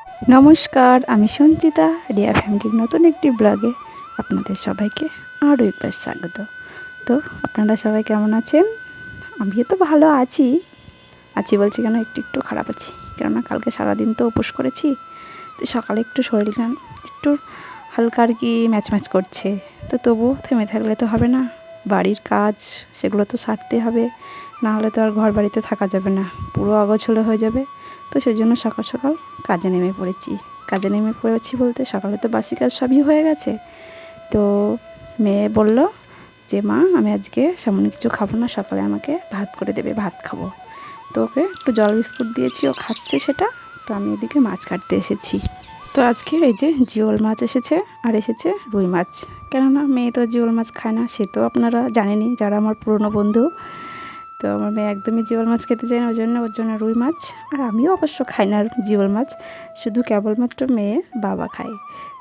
নমস্কার, আমি সঞ্চিতা। রিয়া ফ্যামিলির নতুন একটি ব্লগে আপনাদের সবাইকে আরও একবার স্বাগত। তো আপনারা সবাই কেমন আছেন? আমিও তো ভালো আছি বলছি কেন, একটু একটু খারাপ আছি, কেননা কালকে সারাদিন তো উপোস করেছি। তো সকালে একটু শরীরটা একটু হালকা আর কি ম্যাচ করছে। তো তবুও থেমে থাকলে তো হবে না, বাড়ির কাজ সেগুলো তো সারতে হবে, না হলে তো আর ঘর বাড়িতে থাকা যাবে না, পুরো অগোছালো হয়ে যাবে। তো সেই জন্য সকাল সকাল কাজে নেমে পড়েছি বলতে সকালে তো বাসি কাজ সবই হয়ে গেছে। তো মেয়ে বলল যে মা, আমি আজকে সেমন কিছু খাবো না, সকালে আমাকে ভাত করে দেবে, ভাত খাবো। তো ওকে একটু জল বিস্কুট দিয়েছি, ও খাচ্ছে সেটা। তো আমি এদিকে মাছ কাটতে এসেছি। তো আজকে এই যে জিওল মাছ এসেছে, আর এসেছে রুই মাছ। কেননা মেয়ে তো জিওল মাছ খায় না, সে তো আপনারা জানেনই যারা আমার পুরনো বন্ধু। তো আমার মেয়ে একদমই জিওল মাছ খেতে চায় না, ওর জন্য রুই মাছ। আর আমিও অবশ্য খাই না জিওল মাছ, শুধু কেবলমাত্র মেয়ে বাবা খায়।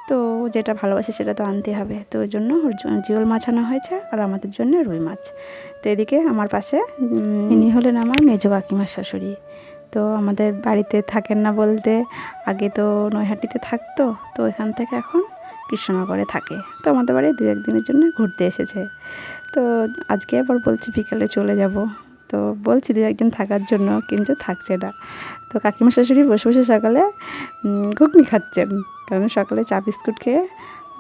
তো যেটা ভালোবাসে সেটা তো আনতে হবে, তো ওই জন্য ওর জিওল মাছ আনা হয়েছে, আর আমাদের জন্য রুই মাছ। তো এদিকে আমার পাশে ইনি হলেন আমার মেজো কাকিমার শাশুড়ি। তো আমাদের বাড়িতে থাকেন না বলতে, আগে তো নৈহাটিতে থাকতো, তো এখান থেকে এখন কৃষ্ণনগরে থাকে। তো আমাদের বাড়ি 2-1 দিনের জন্য ঘুরতে এসেছে। তো আজকে আবার বলছি বিকালে চলে যাব। তো বলছি 2-1 দিন থাকার জন্য, কিন্তু থাকছে না। তো কাকিমা শাশুড়ি বসে বসে সকালে ঘুগনি খাচ্ছেন, কারণ সকালে চা বিস্কুট খেয়ে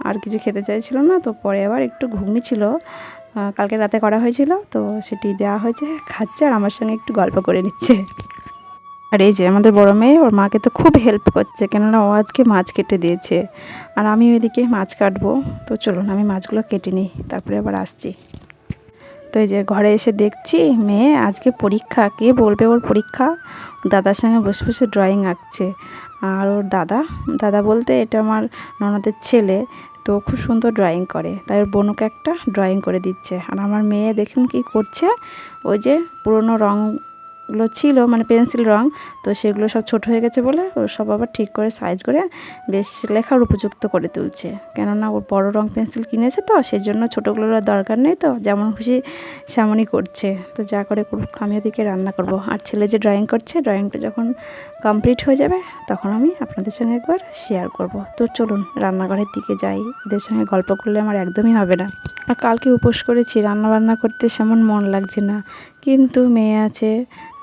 আর কিছু খেতে চাইছিল না। তো পরে আবার একটু ঘুগনি ছিল, কালকে রাতে করা হয়েছিল, তো সেটি দেওয়া হয়েছে, খাচ্ছে আর আমার সঙ্গে একটু গল্প করে নিচ্ছে। আর এই যে আমাদের বড় মেয়ে ওর মাকে তো খুব হেল্প করছে, কেননা ও আজকে মাছ কেটে দিয়েছে, আর আমি ওইদিকে মাছ কাটবো। তো চলুন আমি মাছগুলো কেটে নিই, তারপরে আবার আসছি। তো এই যে ঘরে এসে দেখছি মেয়ে আজকে পরীক্ষা, কে বলবে ওর পরীক্ষা, দাদার সঙ্গে বসে বসে ড্রয়িং আঁকছে। আর ওর দাদা বলতে এটা আমার ননদের ছেলে, তো খুব সুন্দর ড্রয়িং করে, তাই ওর বোনকে একটা ড্রয়িং করে দিচ্ছে। আর আমার মেয়ে দেখুন কি করছে, ওই যে পুরোনো রঙগুলো ছিল মানে পেন্সিল রঙ, তো সেগুলো সব ছোট হয়ে গেছে বলে ও সব আবার ঠিক করে সাইজ করে বেশ লেখার উপযুক্ত করে তুলছে। কেননা ওর বড় রঙ পেন্সিল কিনেছে, তো সেই জন্য ছোটোগুলোর আর দরকার নেই, তো যেমন খুশি সেমনই করছে। তো যা করে করুক, আমি ওদিকে রান্না করব। আর ছেলে যে ড্রয়িং করছে, ড্রয়িংটা যখন কমপ্লিট হয়ে যাবে তখন আমি আপনাদের সঙ্গে একবার শেয়ার করব। তো চলুন রান্নাঘরের দিকে যাই, এদের সঙ্গে গল্প করলে আমার একদমই হবে না। আর কালকে উপোস করেছি, রান্না করতে সেমন মন লাগছে না, কিন্তু মেয়ে আছে,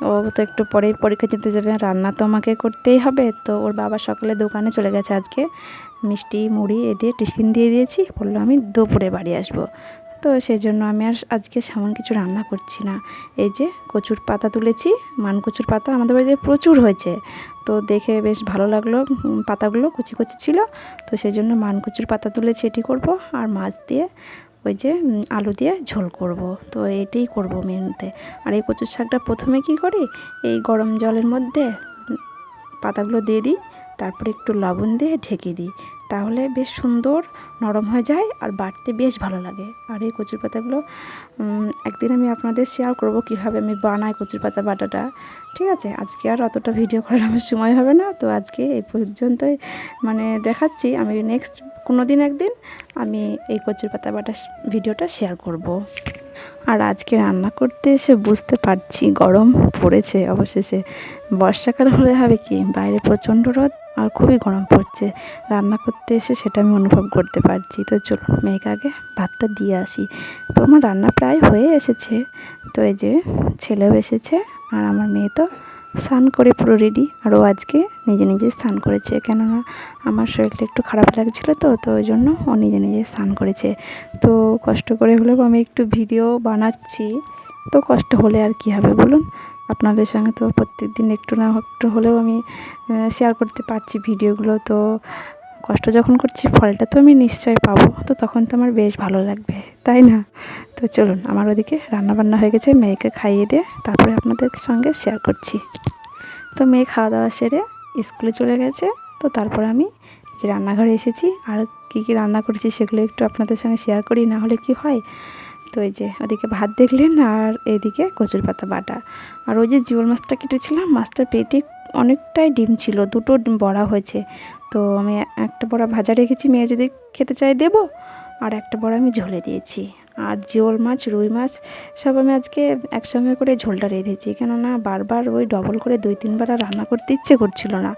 ও তো একটু পরেই পরীক্ষা দিতে যাবে, রান্না তো আমাকে করতেই হবে। তো ওর বাবা সকালে দোকানে চলে গেছে, আজকে মিষ্টি মুড়ি এ দিয়ে টিফিন দিয়ে দিয়েছি, বললো আমি দুপুরে বাড়ি আসবো। তো সেই জন্য আমি আর আজকে সেমন কিছু রান্না করছি না। এই যে কচুর পাতা তুলেছি, কচুর পাতা আমাদের বাড়িতে প্রচুর হয়েছে, তো দেখে বেশ ভালো লাগলো, পাতাগুলো কচি কচি ছিল। তো সেই জন্য কচুর পাতা তুলেছি, এটি করব। আর মাছ দিয়ে ওই যে আলু দিয়ে ঝোল করব। তো এটাই করব মেনুতে। আর এই কচুর শাকটা প্রথমে কি করি, এই গরম জলের মধ্যে পাতাগুলো দিয়ে দিই, তারপরে একটু লবণ দিয়ে ঢেকে দিই, তাহলে বেশ সুন্দর নরম হয়ে যায় আর বাটতে বেশ ভালো লাগে। আর এই কচুর পাতাগুলো একদিন আমি আপনাদের শেয়ার করব কীভাবে আমি বানাই কচুর পাতা বাটাটা। ঠিক আছে, আজকে আর অতটা ভিডিও করার আমার সময় হবে না, তো আজকে এই পর্যন্তই মানে দেখাচ্ছি। আমি নেক্সট কোনো দিন একদিন আমি এই কচুর পাতা বাটা ভিডিওটা শেয়ার করব। আর আজকে রান্না করতে এসে বুঝতে পারছি গরম পড়েছে অবশেষে। বর্ষাকাল হলে হবে কি, বাইরে প্রচণ্ড রোদ আর খুবই গরম পড়ছে, রান্না করতে এসে সেটা আমি অনুভব করতে পারছি। তো চলুন মেয়েকে আগে ভাতটা দিয়ে আসি। তো আমার রান্না প্রায় হয়ে এসেছে। তো এই যে ছেলেও এসেছে, আর আমার মেয়ে তো স্নান করে পুরো রেডি। আর ও আজকে নিজে স্নান করেছে, কেননা আমার শরীরটা একটু খারাপ লাগছিলো, তো ওই জন্য ও নিজে স্নান করেছে। তো কষ্ট করে হলেও আমি একটু ভিডিও বানাচ্ছি, তো কষ্ট হলে আর কি হবে বলুন, আপনাদের সঙ্গে তো প্রত্যেক দিন একটু না একটু হলেও আমি শেয়ার করতে পারছি ভিডিওগুলো। তো কষ্ট যখন করছি ফলটা তো আমি নিশ্চয়ই পাবো, তো তখন তো আমার বেশ ভালো লাগবে, তাই না? তো চলুন আমার ওদিকে রান্নাবান্না হয়ে গেছে, মেয়েকে খাইয়ে দিয়ে তারপরে আপনাদের সঙ্গে শেয়ার করছি। তো মেয়ে খাওয়া দাওয়া সেরে স্কুলে চলে গেছে। তো তারপর আমি যে রান্নাঘরে এসেছি, আর কী রান্না করেছি সেগুলো একটু আপনাদের সঙ্গে শেয়ার করি, না হলে কি হয়। তো এই যে ওদিকে ভাত দেখলেন, আর এইদিকে কচুর পাতা বাটা। আর ওই যে জিওল মাছটা কেটেছিলাম, মাছটার পেটে অনেকটাই ডিম ছিল, 2টো ডিম বড়া হয়েছে। তো আমি একটা বড়া ভাজা রেখেছি, মেয়ে যদি খেতে চাই দেবো, আর একটা বড়া আমি ঝোলে দিয়েছি। আর জিওল মাছ রুই মাছ সব আমি আজকে একসঙ্গে করে ঝোলটা রেঁধেছি, কেননা বারবার ওই ডবল করে 2-3 বার আর রান্না করতে ইচ্ছে করছিল না।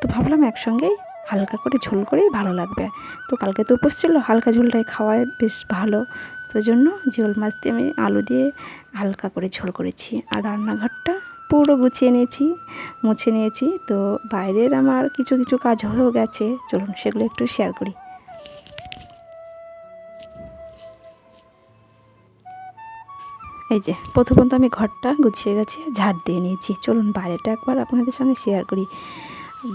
তো ভাবলাম একসঙ্গেই হালকা করে ঝোল করেই ভালো লাগবে। তো কালকে তো উপোস ছিল, হালকা ঝোলটাই খাওয়ায় বেশ ভালো। তো জন্য জিওল মাছ দিয়ে আমি আলু দিয়ে হালকা করে ঝোল করেছি। আর রান্নাঘরটা পুরো গুছিয়ে নিয়েছি, মুছে নিয়েছি। তো বাইরের আমার কিছু কিছু কাজ হয়েও গেছে, চলুন সেগুলো একটু শেয়ার করি। এই যে প্রথমত আমি ঘরটা গুছিয়ে গেছে, ঝাড় দিয়ে নিয়েছি। চলুন বাইরেটা একবার আপনাদের সঙ্গে শেয়ার করি।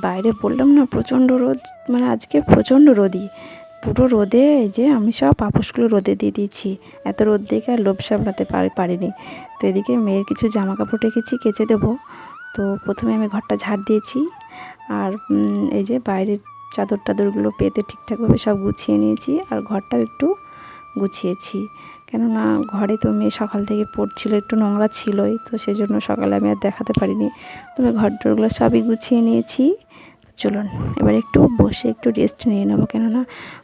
বাইরে বললাম না প্রচণ্ড রোদ, মানে আজকে প্রচণ্ড রোদই, পুরো রোদে। এই যে আমি সব পাপোশগুলো রোদে দিয়ে দিয়েছি, এত রোদ দেখে আর লোভ সামলাতে পারিনি। তো এদিকে মেয়ের কিছু জামা কাপড় রেখেছি, কেচে দেবো। তো প্রথমে আমি ঘরটা ঝাড় দিয়েছি, আর এই যে বাইরের চাদর টাদরগুলো পেতে ঠিকঠাকভাবে সব গুছিয়ে নিয়েছি, আর ঘরটাও একটু গুছিয়েছি। কেননা ঘরে তো মেয়ে সকাল থেকে পড়ছিল, একটু নোংরা ছিলই, তো সেই জন্য সকালে আমি আর দেখাতে পারিনি। তো আমি ঘর ডোরগুলো সবই গুছিয়ে নিয়েছি। চলুন এবার একটু বসে একটু রেস্ট নিয়ে নেবো, কেননা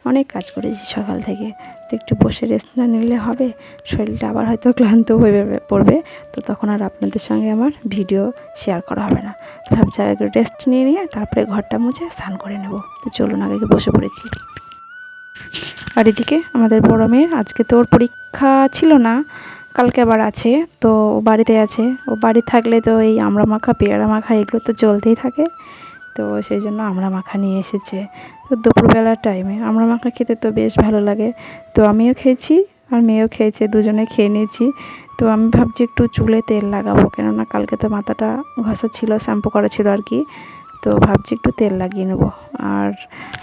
অনেক কাজ করেছি সকাল থেকে। তো একটু বসে রেস্ট না নিলে হবে, শরীরটা আবার হয়তো ক্লান্ত হয়ে পড়বে, তো তখন আর আপনাদের সঙ্গে আমার ভিডিও শেয়ার করা হবে না। তো ভাবছি আগে রেস্ট নিয়ে তারপরে ঘরটা মুছে স্নান করে নেব। তো চলুন আগে বসে পড়েছি। আর এদিকে আমাদের বড় মেয়ের আজকে তো ওর পরীক্ষা ছিল না, কালকে আবার আছে। তো ও বাড়িতে আছে, ও বাড়ি থাকলে তো এই আমড়া মাখা পেয়ারা মাখা এগুলো তো চলতেই থাকে। তো সেই জন্য আমড়া মাখা নিয়ে এসেছে। তো দুপুরবেলার টাইমে আমড়া মাখা খেতে তো বেশ ভালো লাগে। তো আমিও খেয়েছি আর মেয়েও খেয়েছে, দুজনে খেয়ে নিয়েছি। তো আমি ভাবছি একটু চুলে তেল লাগাবো, কেননা কালকে তো মাথাটা ঘষা ছিল, শ্যাম্পু করা ছিল আর কি। তো ভাবছি একটু তেল লাগিয়ে নেবো। আর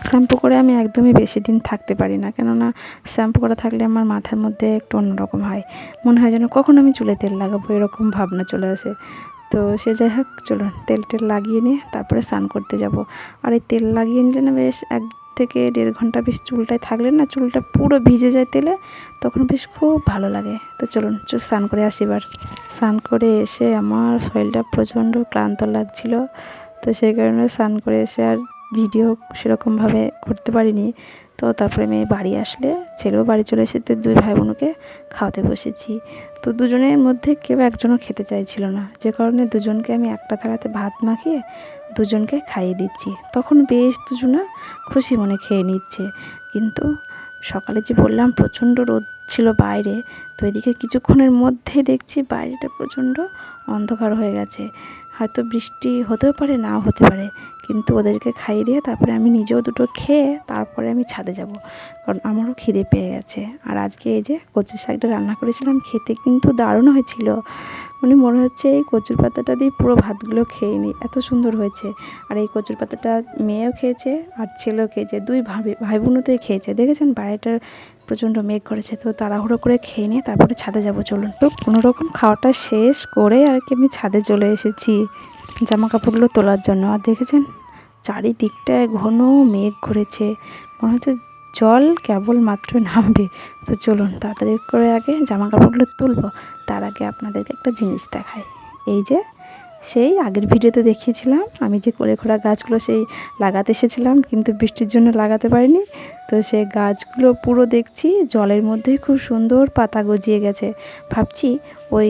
শ্যাম্পু করে আমি একদমই বেশি দিন থাকতে পারি না, কেননা শ্যাম্পু করা থাকলে আমার মাথার মধ্যে একটু অন্যরকম হয়, মনে হয় যেন কখন আমি চুলে তেল লাগাবো, এরকম ভাবনা চলে আসে। তো সে যাই হোক, চলুন তেল লাগিয়ে নিয়ে তারপরে স্নান করতে যাব। আর এই তেল লাগিয়ে নিলে না বেশ 1 থেকে 1.5 ঘন্টা বেশ চুলটায় থাকলে না, চুলটা পুরো ভিজে যায় তেলে, তখন বেশ খুব ভালো লাগে। তো চলুন স্নান করে আসি এবার। স্নান করে এসে আমার শরীরটা প্রচণ্ড ক্লান্ত লাগছিল, তো সেই কারণে স্নান করে এসে আর ভিডিও সেরকমভাবে করতে পারিনি। তো তারপরে মেয়ে বাড়ি আসলে, ছেলেও বাড়ি চলে এসেছে, 2 ভাই বোনকে খাওয়াতে বসেছি। তো দুজনের মধ্যে কেউ একজনও খেতে চাইছিল না, যে কারণে দুজনকে আমি একটা থালাতে ভাত মাখিয়ে দুজনকে খাইয়ে দিচ্ছি। তখন বেশ দুজনা খুশি মনে খেয়ে নিচ্ছে। কিন্তু সকালে যে বললাম প্রচণ্ড রোদ ছিল বাইরে, তো এদিকে কিছুক্ষণের মধ্যে দেখছি বাইরেটা প্রচণ্ড অন্ধকার হয়ে গেছে। হয়তো বৃষ্টি হতেও পারে, নাও হতে পারে, কিন্তু ওদেরকে খাইয়ে দিয়ে তারপরে আমি নিজেও দুটো খেয়ে তারপরে আমি ছাদে যাব, কারণ আমারও খিদে পেয়ে গেছে। আর আজকে এই যে কচুর শাকটা রান্না করেছিলাম, খেতে কিন্তু দারুণ হয়েছিল। মানে মনে হচ্ছে এই কচুর পাতাটা দিয়ে পুরো ভাতগুলো খেয়ে নিই, এত সুন্দর হয়েছে। আর এই কচুর পাতাটা মেয়েও খেয়েছে আর ছেলেও খেয়েছে, 2 ভাই বোনতেই খেয়েছে। দেখেছেন বাইরেটার প্রচণ্ড মেঘ করেছে, তো তাড়াহুড়ো করে খেয়ে নিয়ে তারপরে ছাদে যাব। চলুন, তো কোনোরকম খাওয়াটা শেষ করে আর কি আমি ছাদে চলে এসেছি জামা কাপড়গুলো তোলার জন্য। আর দেখেছেন চারিদিকটায় ঘন মেঘ করেছে, মনে হচ্ছে জল কেবল মাত্র নামবে। তো চলুন তাড়াতাড়ি করে আগে জামা কাপড়গুলো তুলবো, তার আগে আপনাদেরকে একটা জিনিস দেখাই। এই যে সেই আগের ভিডিওতে দেখিয়েছিলাম আমি যে কোলে খোঁড়া গাছগুলো সেই লাগাতে এসেছিলাম, কিন্তু বৃষ্টির জন্য লাগাতে পারিনি। তো সেই গাছগুলো পুরো দেখছি জলের মধ্যেই খুব সুন্দর পাতা গজিয়ে গেছে। ভাবছি ওই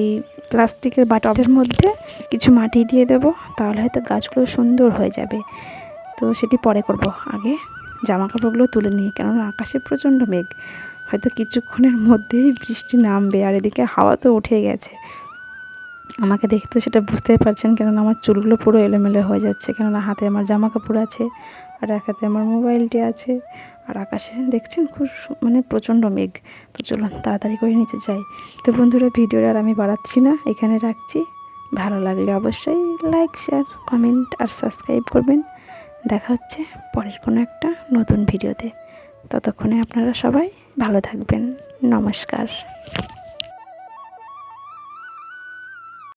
প্লাস্টিকের বাটির মধ্যে কিছু মাটি দিয়ে দেবো, তাহলে হয়তো গাছগুলো সুন্দর হয়ে যাবে। তো সেটি পরে করব, আগে জামা কাপড়গুলো তুলে নিই, কেননা আকাশে প্রচণ্ড মেঘ, হয়তো কিছুক্ষণের মধ্যেই বৃষ্টি নামবে। আর এদিকে হাওয়া তো উঠে গেছে, আমাকে দেখে তো সেটা বুঝতেই পারছেন, কেননা আমার চুলগুলো পুরো এলোমেলো হয়ে যাচ্ছে, কেননা হাতে আমার জামা কাপড় আছে আর এক হাতে আমার মোবাইলটি আছে। আর আকাশে দেখছেন খুব মানে প্রচণ্ড মেঘ। তো চলুন তাড়াতাড়ি করে নিচে যাই। তো বন্ধুরা ভিডিওটা আর আমি বাড়াচ্ছি না, এখানে রাখছি। ভালো লাগলে অবশ্যই লাইক, শেয়ার, কমেন্ট আর সাবস্ক্রাইব করবেন। দেখা হচ্ছে পরের কোনো একটা নতুন ভিডিওতে। ততক্ষণে আপনারা সবাই ভালো থাকবেন। নমস্কার।